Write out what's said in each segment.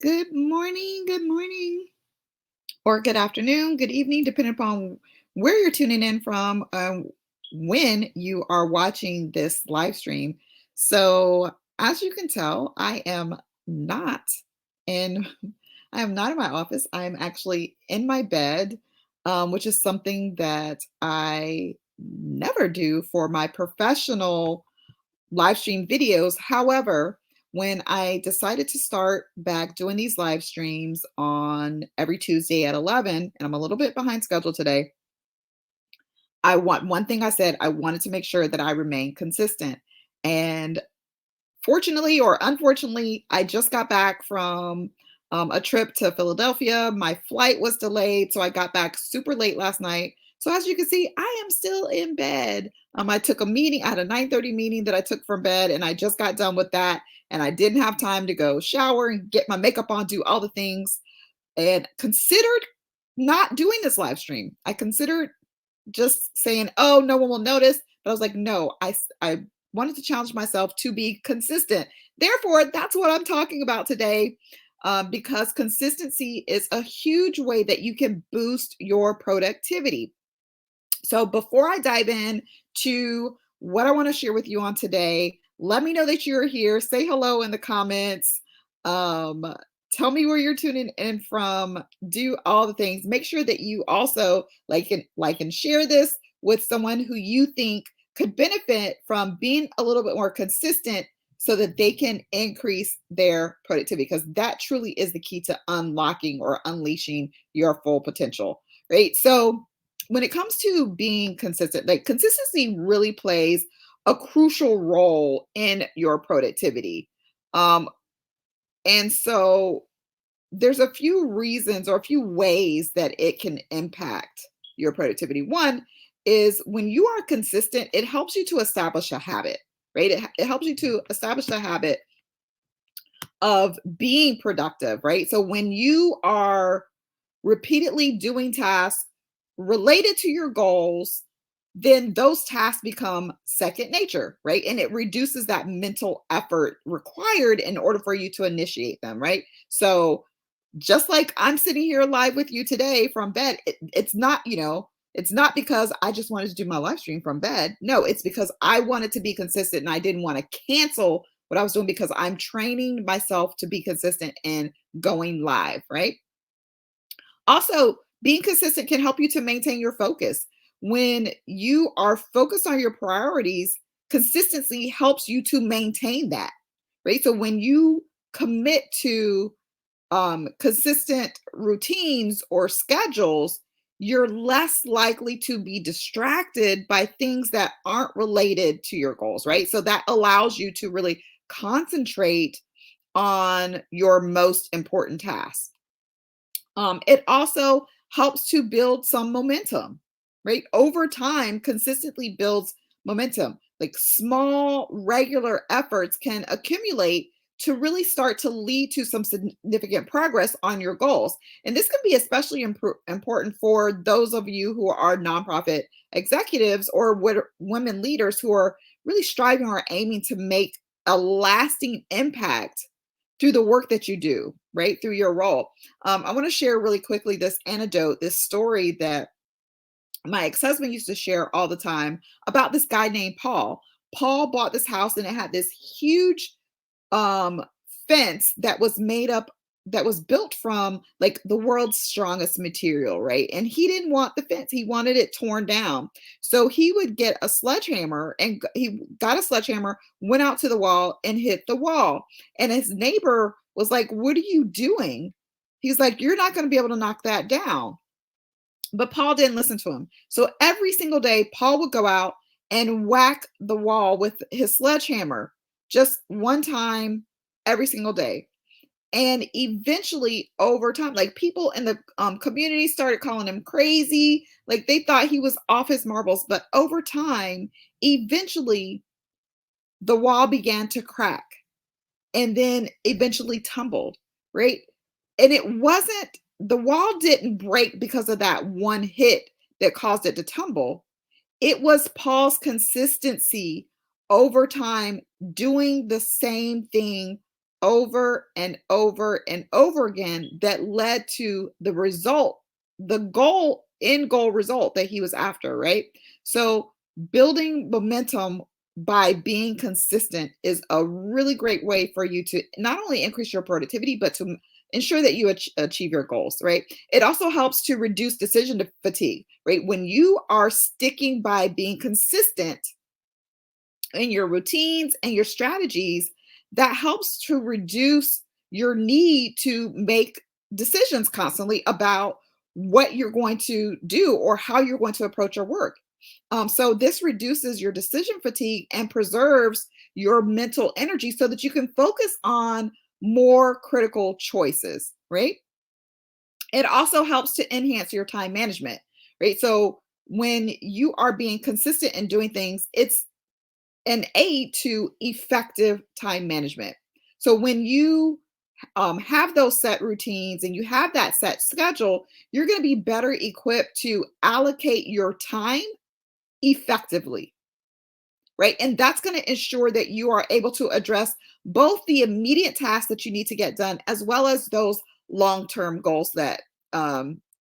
Good morning, or good afternoon, good evening, depending upon where you're tuning in from, when you are watching this live stream. So, as you can tell, not in I am not in my office. I'm actually in my bed, which is something that I never do for my professional live stream videos. However, when I decided to start back doing these live streams on every Tuesday at 11, and I'm a little bit behind schedule today, I want one thing I said, I wanted to make sure that I remain consistent. And fortunately or unfortunately, I just got back from a trip to Philadelphia. My flight was delayed, so I got back super late last night. So as you can see, I am still in bed. I took a meeting. I had a 9:30 meeting that I took from bed, and I just got done with that. And I didn't have time to go shower and get my makeup on, do all the things, and considered not doing this live stream. I considered just saying, "Oh, no one will notice." But I was like, "No, I wanted to challenge myself to be consistent." Therefore, that's what I'm talking about today, because consistency is a huge way that you can boost your productivity. So before I dive in to what I want to share with you on today, let me know that you're here. Say hello in the comments. Um, Tell me where you're tuning in from. Do all the things. Make sure that you also like and share this with someone who you think could benefit from being a little bit more consistent so that they can increase their productivity, because that truly is the key to unlocking or unleashing your full potential, right? So when it comes to being consistent, like consistency really plays a crucial role in your productivity. Um, and so there's a few reasons or a few ways that it can impact your productivity. One is when you are consistent, it helps you to establish a habit, right? It helps you to establish a habit of being productive, right? So when you are repeatedly doing tasks related to your goals, then those tasks become second nature, right? And it reduces that mental effort required in order for you to initiate them, right? So just like I'm sitting here live with you today from bed, it's not, it's not because I just wanted to do my live stream from bed. No, it's because I wanted to be consistent and I didn't want to cancel what I was doing because I'm training myself to be consistent and going live, right? Also, being consistent can help you to maintain your focus. When you are focused on your priorities, consistency helps you to maintain that, right? So when you commit to consistent routines or schedules, you're less likely to be distracted by things that aren't related to your goals, right? So that allows you to really concentrate on your most important tasks. It also helps to build some momentum, right? Over time, consistently builds momentum. Like small, regular efforts can accumulate to really start to lead to some significant progress on your goals. And this can be especially important for those of you who are nonprofit executives or women leaders who are really striving or aiming to make a lasting impact through the work that you do, right? Through your role. I want to share really quickly this anecdote, this story that my ex-husband used to share all the time about this guy named Paul. Paul bought this house and it had this huge um fence that was built from like the world's strongest material, right? And he didn't want the fence, he wanted it torn down. So he would get a sledgehammer, and he got a sledgehammer, went out to the wall and hit the wall. And his neighbor was like, "What are you doing?" He's like, "You're not going to be able to knock that down." But Paul didn't listen to him. So every single day, Paul would go out and whack the wall with his sledgehammer, just one time every single day. And eventually, over time, like people in the community started calling him crazy. Like they thought he was off his marbles. But over time, eventually, the wall began to crack and then eventually tumbled, right? And the wall didn't break because of that one hit that caused it to tumble. It was Paul's consistency over time doing the same thing over and over and over again that led to the result, the goal, end goal result that he was after, right? So building momentum by being consistent is a really great way for you to not only increase your productivity, but to ensure that you achieve your goals, right? It also helps to reduce decision fatigue, right? When you are sticking by being consistent in your routines and your strategies, that helps to reduce your need to make decisions constantly about what you're going to do or how you're going to approach your work. So this reduces your decision fatigue and preserves your mental energy so that you can focus on more critical choices, right? It also helps to enhance your time management, right? So when you are being consistent in doing things, it's an aid to effective time management. So when you have those set routines and you have that set schedule, you're going to be better equipped to allocate your time effectively, right? And that's going to ensure that you are able to address both the immediate tasks that you need to get done, as well as those long term goals that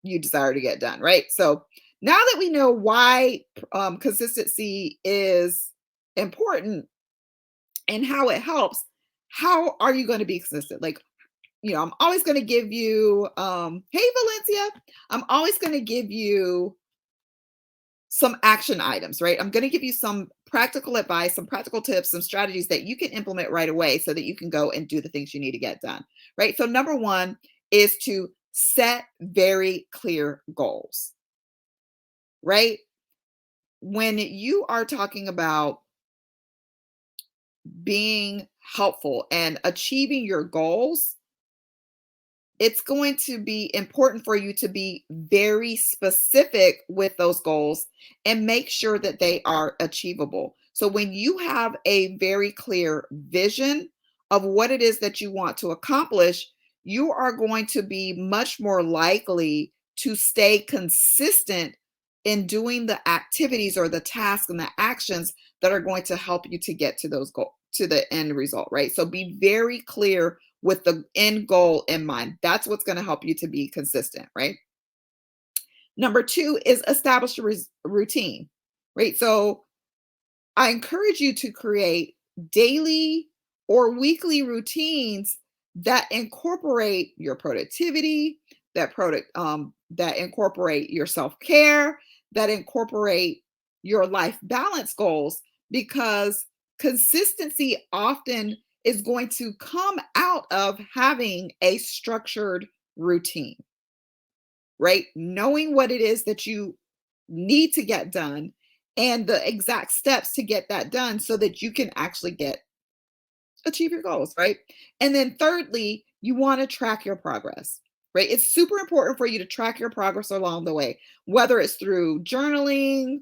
you desire to get done, right? So now that we know why consistency is important and how it helps, how are you going to be consistent? Like, I'm always going to give you, hey, Valencia, I'm always going to give you some action items, right? I'm going to give you some practical advice, some practical tips, some strategies that you can implement right away so that you can go and do the things you need to get done, right? So, number one is to set very clear goals, right? When you are talking about being helpful and achieving your goals, it's going to be important for you to be very specific with those goals and make sure that they are achievable. So when you have a very clear vision of what it is that you want to accomplish, you are going to be much more likely to stay consistent in doing the activities or the tasks and the actions that are going to help you to get to those goals, to the end result, right? So be very clear with the end goal in mind. That's what's going to help you to be consistent, right? Number two is establish a routine, right? So I encourage you to create daily or weekly routines that incorporate your productivity, that incorporate your self-care, that incorporate your life balance goals, because consistency often is going to come out of having a structured routine, right? Knowing what it is that you need to get done and the exact steps to get that done so that you can actually achieve your goals, right? And then thirdly, you want to track your progress, right? It's super important for you to track your progress along the way, whether it's through journaling,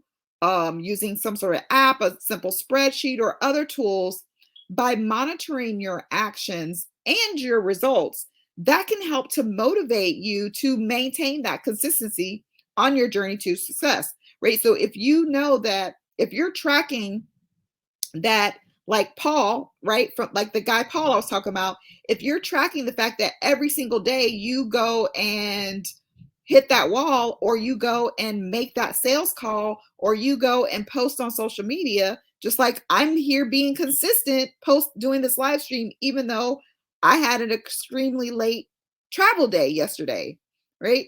using some sort of app, a simple spreadsheet, or other tools. By monitoring your actions and your results, that can help to motivate you to maintain that consistency on your journey to success, right? So if you know that if you're tracking that, like Paul, right? From like the guy Paul I was talking about, if you're tracking the fact that every single day you go and hit that wall, or you go and make that sales call, or you go and post on social media, just like I'm here being consistent, post doing this live stream, even though I had an extremely late travel day yesterday, right?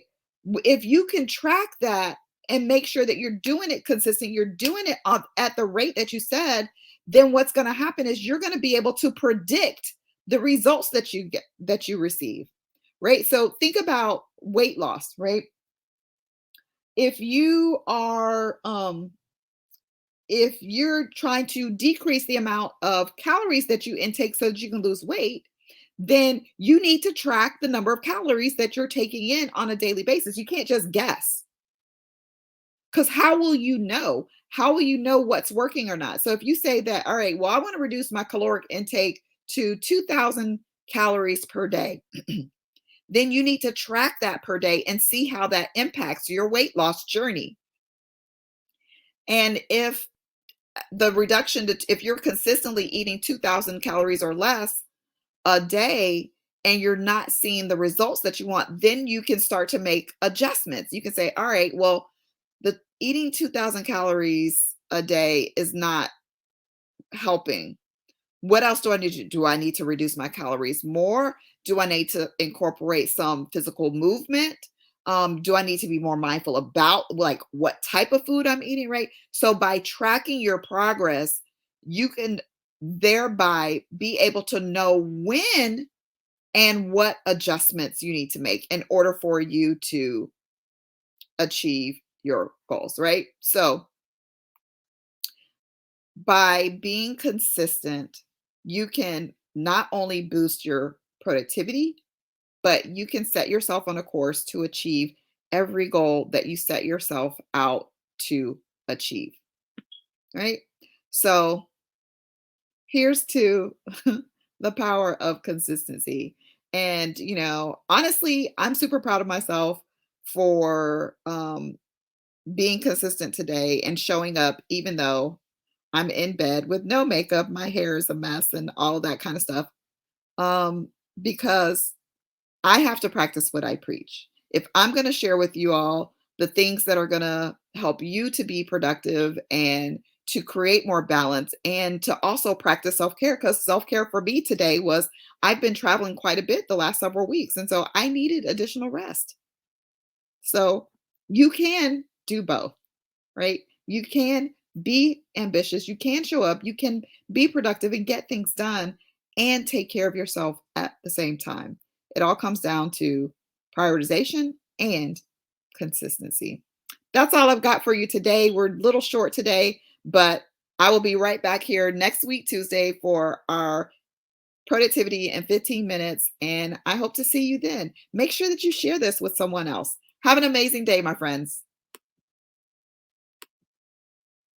If you can track that and make sure that you're doing it consistent, you're doing it at the rate that you said, then what's going to happen is you're going to be able to predict the results that you get, that you receive, right? So think about weight loss, right? If you are if you're trying to decrease the amount of calories that you intake so that you can lose weight, then you need to track the number of calories that you're taking in on a daily basis. You can't just guess, because how will you know? How will you know what's working or not? So if you say that, all right, well, I want to reduce my caloric intake to 2,000 calories per day, then you need to track that per day and see how that impacts your weight loss journey. And if the reduction to, if you're consistently eating 2,000 calories or less, a day and you're not seeing the results that you want, then you can start to make adjustments. You can say, all right, well, the eating 2,000 calories a day is not helping. What else do I need to do? Do I need to reduce my calories more? Do I need to incorporate some physical movement? Do I need to be more mindful about like what type of food I'm eating, right? So by tracking your progress, you can thereby be able to know when and what adjustments you need to make in order for you to achieve your goals, right? So by being consistent, you can not only boost your productivity, but you can set yourself on a course to achieve every goal that you set yourself out to achieve, right? So here's to the power of consistency. And, honestly, I'm super proud of myself for being consistent today and showing up, even though I'm in bed with no makeup, my hair is a mess, and all that kind of stuff. Because I have to practice what I preach. If I'm going to share with you all the things that are going to help you to be productive and to create more balance and to also practice self care, because self care for me today was I've been traveling quite a bit the last several weeks. And so I needed additional rest. So you can do both, right? You can be ambitious, you can show up, you can be productive and get things done and take care of yourself at the same time. It all comes down to prioritization and consistency. That's all I've got for you today. We're a little short today, but I will be right back here next week, Tuesday, for our productivity in 15 minutes. And I hope to see you then. Make sure that you share this with someone else. Have an amazing day, my friends.